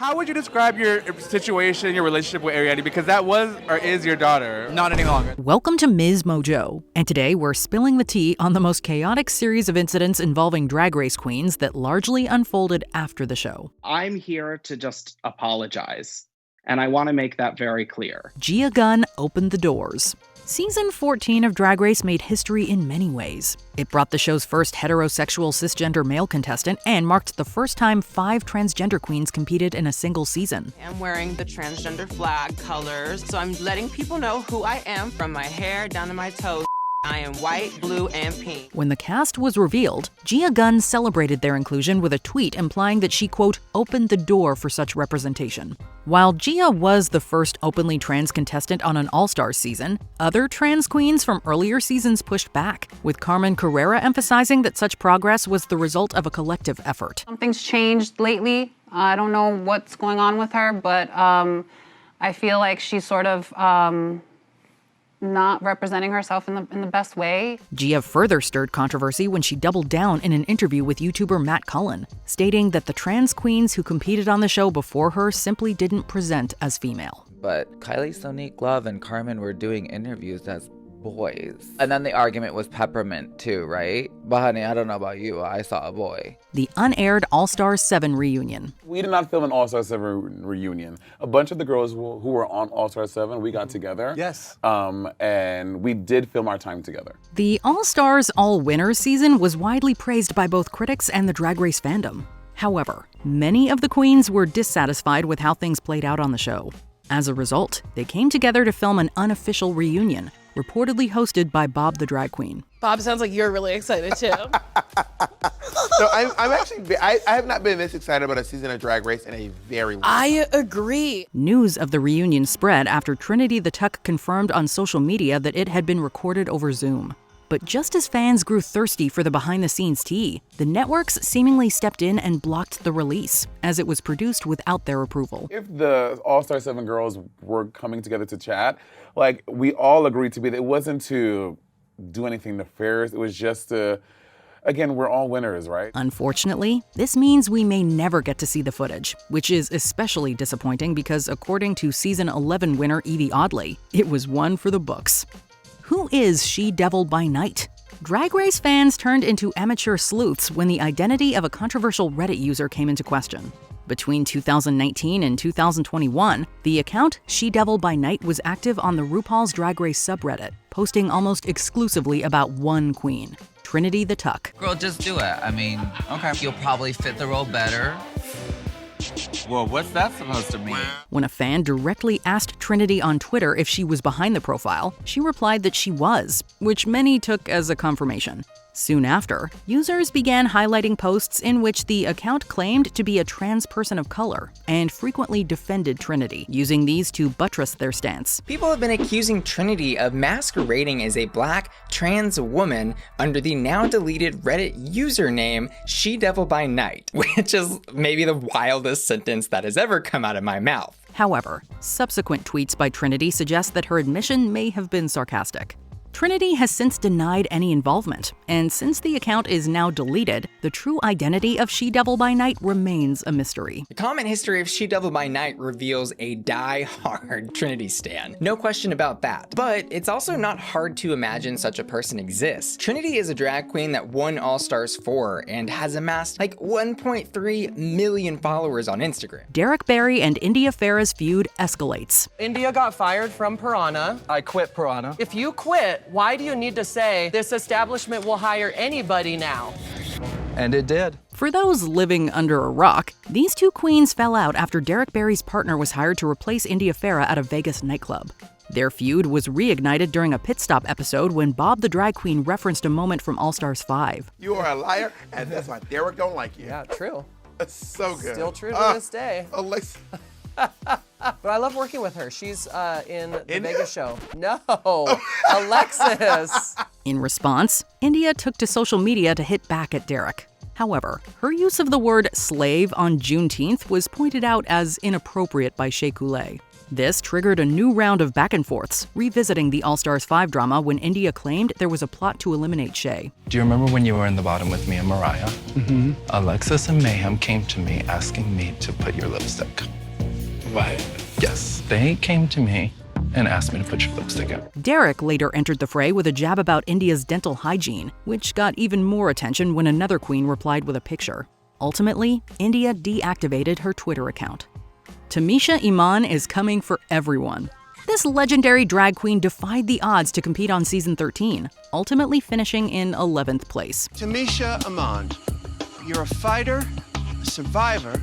How would you describe your situation, your relationship with Irene? Because that was or is your daughter. Not any longer. Welcome to MsMojo, and today we're spilling the tea on the most chaotic series of incidents involving Drag Race queens that largely unfolded after the show. I'm here to just apologize, and I want to make that very clear. Gia Gun opened the doors. Season 14 of Drag Race made history in many ways. It brought the show's first heterosexual cisgender male contestant and marked the first time 5 transgender queens competed in a single season. I'm wearing the transgender flag colors, so I'm letting people know who I am from my hair down to my toes. I am white, blue, and pink. When the cast was revealed, Gia Gun celebrated their inclusion with a tweet implying that she, quote, opened the door for such representation. While Gia was the first openly trans contestant on an All-Stars season, other trans queens from earlier seasons pushed back, with Carmen Carrera emphasizing that such progress was the result of a collective effort. Something's changed lately. I don't know what's going on with her, but I feel like she's sort of not representing herself in the best way. Gia further stirred controversy when she doubled down in an interview with YouTuber Matt Cullen, stating that the trans queens who competed on the show before her simply didn't present as female. But Kylie Sonique Love and Carmen were doing interviews as boys. And then the argument was Peppermint too, right? But honey, I don't know about you, I saw a boy. The unaired All-Stars 7 reunion. We did not film an All-Stars 7 reunion. A bunch of the girls who were on All-Stars 7, we got together. Yes. And we did film our time together. The Allstars All Winners season was widely praised by both critics and the Drag Race fandom. However, many of the queens were dissatisfied with how things played out on the show. As a result, they came together to film an unofficial reunion, reportedly hosted by Bob the Drag Queen. Bob, sounds like you're really excited too. So I have not been this excited about a season of Drag Race in a very long time. I agree. News of the reunion spread after Trinity the Tuck confirmed on social media that it had been recorded over Zoom. But just as fans grew thirsty for the behind-the-scenes tea, the networks seemingly stepped in and blocked the release, as it was produced without their approval. If the All-Star 7 girls were coming together to chat, like, we all agreed to be, it wasn't to do anything nefarious, it was just to, again, we're all winners, right? Unfortunately, this means we may never get to see the footage, which is especially disappointing because according to season 11 winner Evie Oddly, it was one for the books. Who is She-Devil by Night? Drag Race fans turned into amateur sleuths when the identity of a controversial Reddit user came into question. Between 2019 and 2021, the account She-Devil by Night was active on the RuPaul's Drag Race subreddit, posting almost exclusively about one queen, Trinity the Tuck. Girl, just do it. I mean, okay. You'll probably fit the role better. Well, what's that supposed to mean? When a fan directly asked Trinity on Twitter if she was behind the profile, she replied that she was, which many took as a confirmation. Soon after, users began highlighting posts in which the account claimed to be a trans person of color and frequently defended Trinity, using these to buttress their stance. People have been accusing Trinity of masquerading as a black trans woman under the now deleted Reddit username She-Devil by Night, which is maybe the wildest sentence that has ever come out of my mouth. However, subsequent tweets by Trinity suggest that her admission may have been sarcastic. Trinity has since denied any involvement, and since the account is now deleted, the true identity of She-Devil by Night remains a mystery. The comment history of She-Devil by Night reveals a die-hard Trinity stan. No question about that. But it's also not hard to imagine such a person exists. Trinity is a drag queen that won All-Stars 4 and has amassed like 1.3 million followers on Instagram. Derek Barry and India Farah's feud escalates. India got fired from Piranha. I quit Piranha. If you quit, why do you need to say this establishment will hire anybody now? And it did. For those living under a rock, these two queens fell out after Derek Barry's partner was hired to replace India Farah at a Vegas nightclub. Their feud was reignited during a pit stop episode when Bob the Drag Queen referenced a moment from All-Stars 5. You are a liar, and that's why Derek don't like you. Yeah, true. That's so good. Still true to this day. Alexa. But I love working with her. She's in the Vegas show. No, Alexis. In response, India took to social media to hit back at Derek. However, her use of the word slave on Juneteenth was pointed out as inappropriate by Shea Coulee. This triggered a new round of back and forths, revisiting the All-Stars 5 drama when India claimed there was a plot to eliminate Shea. Do you remember when you were in the bottom with me and Mariah? Mm-hmm. Alexis and Mayhem came to me asking me to put your lipstick. What? Yes, they came to me and asked me to put your lipstick in. Derek later entered the fray with a jab about India's dental hygiene, which got even more attention when another queen replied with a picture. Ultimately, India deactivated her Twitter account. Tamisha Iman is coming for everyone. This legendary drag queen defied the odds to compete on season 13, ultimately finishing in 11th place. Tamisha Iman, you're a fighter, a survivor,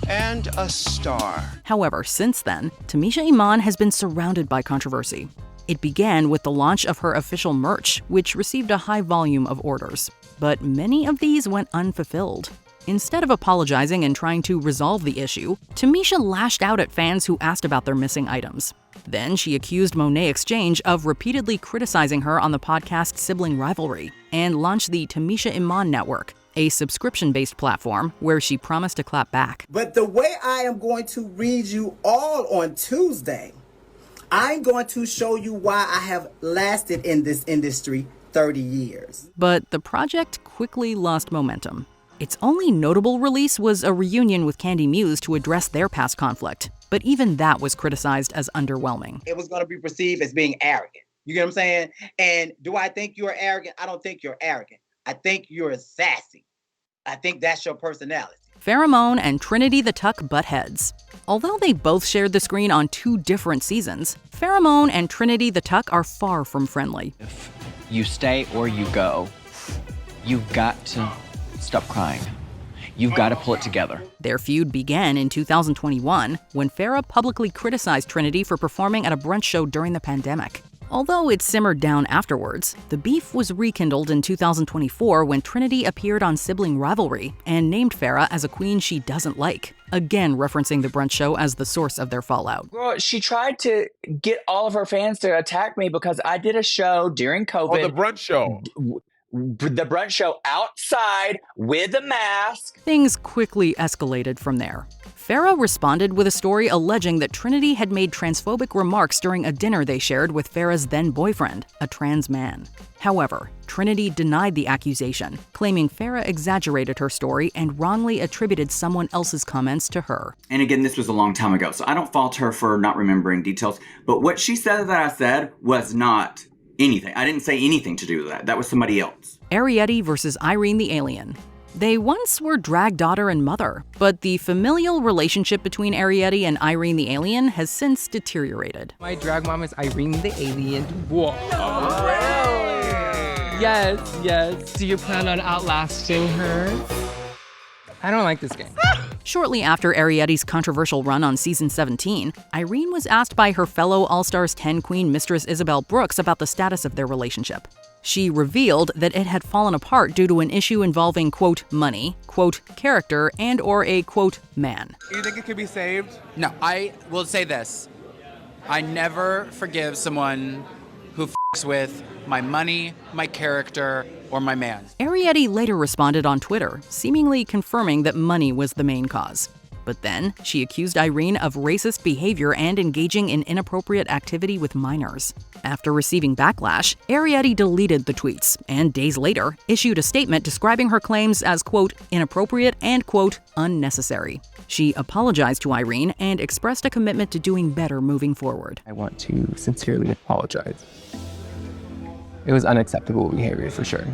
and a star. However, since then, Tamisha Iman has been surrounded by controversy. It began with the launch of her official merch, which received a high volume of orders. But many of these went unfulfilled. Instead of apologizing and trying to resolve the issue, Tamisha lashed out at fans who asked about their missing items. Then she accused Monet Exchange of repeatedly criticizing her on the podcast Sibling Rivalry and launched the Tamisha Iman Network, a subscription-based platform where she promised to clap back. But the way I am going to read you all on Tuesday, I'm going to show you why I have lasted in this industry 30 years. But the project quickly lost momentum. Its only notable release was a reunion with Candi Muse to address their past conflict, but even that was criticized as underwhelming. It was going to be perceived as being arrogant. You get what I'm saying? And do I think you're arrogant? I don't think you're arrogant. I think you're sassy. I think that's your personality. Pheromone and Trinity the Tuck butt heads. Although they both shared the screen on 2 different seasons, Pheromone and Trinity the Tuck are far from friendly. If you stay or you go, you've got to stop crying. You've got to pull it together. Their feud began in 2021 when Farrah publicly criticized Trinity for performing at a brunch show during the pandemic. Although it simmered down afterwards, the beef was rekindled in 2024 when Trinity appeared on Sibling Rivalry and named Farrah as a queen she doesn't like, again referencing the brunch show as the source of their fallout. Girl, she tried to get all of her fans to attack me because I did a show during COVID. Oh, the brunch show. The brunch show outside with a mask. Things quickly escalated from there. Farrah responded with a story alleging that Trinity had made transphobic remarks during a dinner they shared with Farrah's then-boyfriend, a trans man. However, Trinity denied the accusation, claiming Farrah exaggerated her story and wrongly attributed someone else's comments to her. And again, this was a long time ago, so I don't fault her for not remembering details, but what she said that I said was not anything. I didn't say anything to do with that. That was somebody else. Arrietty versus Irene the Alien. They once were drag daughter and mother, but the familial relationship between Arrietty and Irene the Alien has since deteriorated. My drag mom is Irene the Alien. Whoa. No, really? Yes, yes. Do you plan on outlasting her? I don't like this game. Shortly after Arrietty's controversial run on season 17, Irene was asked by her fellow All-Stars 10 queen Mistress Isabel Brooks about the status of their relationship. She revealed that it had fallen apart due to an issue involving, quote, money, quote, character, and or a, quote, man. Do you think it could be saved? No, I will say this. I never forgive someone who f***s with my money, my character, or my man. Arrietty later responded on Twitter, seemingly confirming that money was the main cause. But then, she accused Irene of racist behavior and engaging in inappropriate activity with minors. After receiving backlash, Arrietty deleted the tweets, and days later, issued a statement describing her claims as, quote, inappropriate and, quote, unnecessary. She apologized to Irene and expressed a commitment to doing better moving forward. I want to sincerely apologize. It was unacceptable behavior for sure,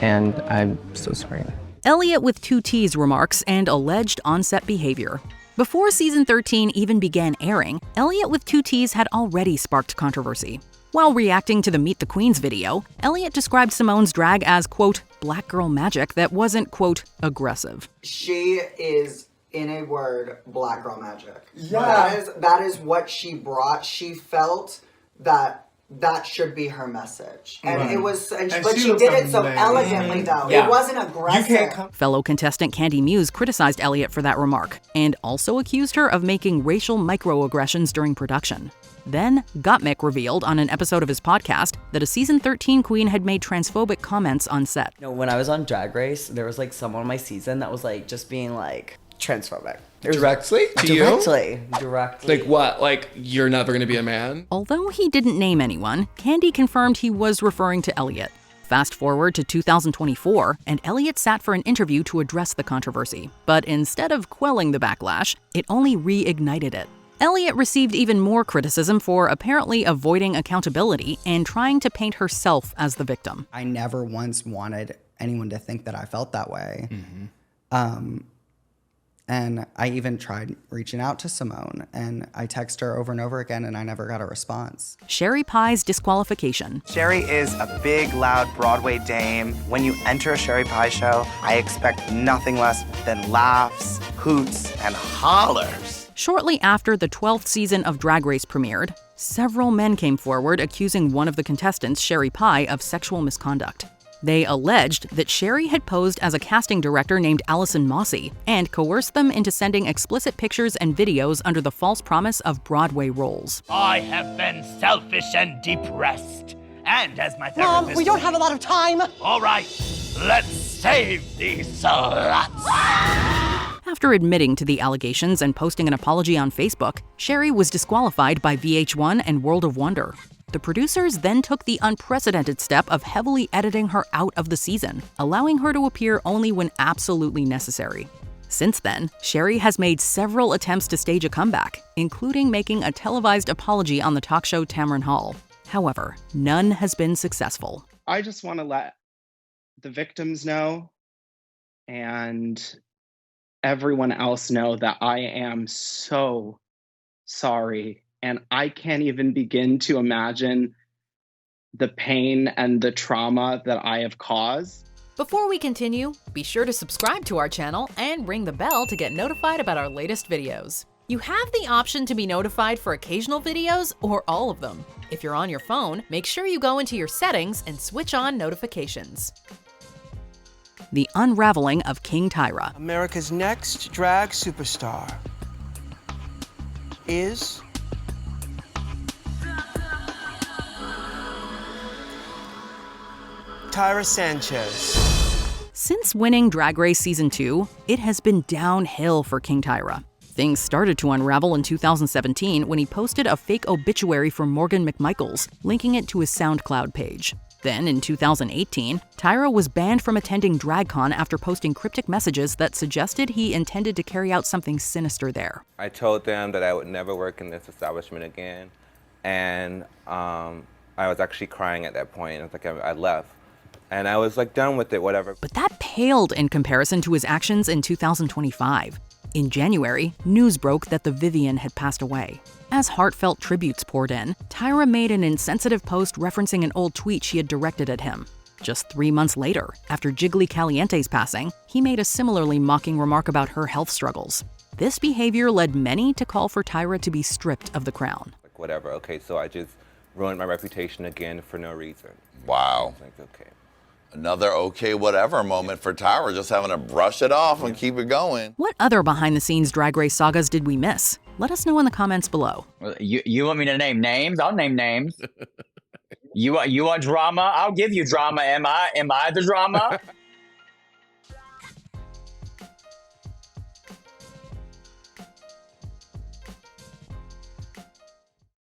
and I'm so sorry. Elliot with 2 T's remarks and alleged on-set behavior. Before season 13 even began airing, Elliot with 2 T's had already sparked controversy. While reacting to the Meet the Queens video, Elliot described Simone's drag as, quote, black girl magic that wasn't, quote, aggressive. She is, in a word, black girl magic. Yeah. That is what she brought. She felt that that should be her message. And Right. it was, And but she she looks did it so amazing. elegantly though. Yeah. It wasn't aggressive. Fellow contestant Candi Muse criticized Elliot for that remark and also accused her of making racial microaggressions during production. Then, Gottmik revealed on an episode of his podcast that a season 13 queen had made transphobic comments on set. No, when I was on Drag Race, there was like someone on my season that was like just being like transphobic. Directly to you? Directly. Like what? Like you're never gonna be a man? Although he didn't name anyone, Candi confirmed he was referring to Elliot. Fast forward to 2024, and Elliot sat for an interview to address the controversy. But instead of quelling the backlash, it only reignited it. Elliot received even more criticism for apparently avoiding accountability and trying to paint herself as the victim. I never once wanted anyone to think that I felt that way. And I even tried reaching out to Simone, and I text her over and over again, and I never got a response. Sherry Pie's disqualification. Sherry is a big, loud Broadway dame. When you enter a Sherry Pie show, I expect nothing less than laughs, hoots, and hollers. Shortly after the 12th season of Drag Race premiered, several men came forward accusing one of the contestants, Sherry Pie, of sexual misconduct. They alleged that Sherry had posed as a casting director named Allison Mossy and coerced them into sending explicit pictures and videos under the false promise of Broadway roles. I have been selfish and depressed. And as my Mom, therapist... we don't have a lot of time. All right, let's save these sluts. After admitting to the allegations and posting an apology on Facebook, Sherry was disqualified by VH1 and World of Wonder. The producers then took the unprecedented step of heavily editing her out of the season, allowing her to appear only when absolutely necessary. Since then, Sherry has made several attempts to stage a comeback, including making a televised apology on the talk show Tamron Hall. However, none has been successful. I just want to let the victims know and everyone else know that I am so sorry. And I can't even begin to imagine the pain and the trauma that I have caused. Before we continue, be sure to subscribe to our channel and ring the bell to get notified about our latest videos. You have the option to be notified for occasional videos or all of them. If you're on your phone, make sure you go into your settings and switch on notifications. The unraveling of King Tyra. America's next drag superstar is Tyra Sanchez. Since winning Drag Race Season 2, it has been downhill for King Tyra. Things started to unravel in 2017 when he posted a fake obituary for Morgan McMichaels, linking it to his SoundCloud page. Then, in 2018, Tyra was banned from attending DragCon after posting cryptic messages that suggested he intended to carry out something sinister there. I told them that I would never work in this establishment again, and I was actually crying at that point. It was like I left. And I was like done with it, whatever. But that paled in comparison to his actions in 2025. In January, news broke that the Vivian had passed away. As heartfelt tributes poured in, Tyra made an insensitive post referencing an old tweet she had directed at him. Just 3 months later, after Jiggly Caliente's passing, he made a similarly mocking remark about her health struggles. This behavior led many to call for Tyra to be stripped of the crown. Like whatever, okay, so I just ruined my reputation again for no reason. Wow. Like, okay. Another okay whatever moment for Tyra, just having to brush it off and keep it going. What other behind-the-scenes Drag Race sagas did we miss? Let us know in the comments below. You want me to name names? I'll name names. You want drama? I'll give you drama. Am I the drama?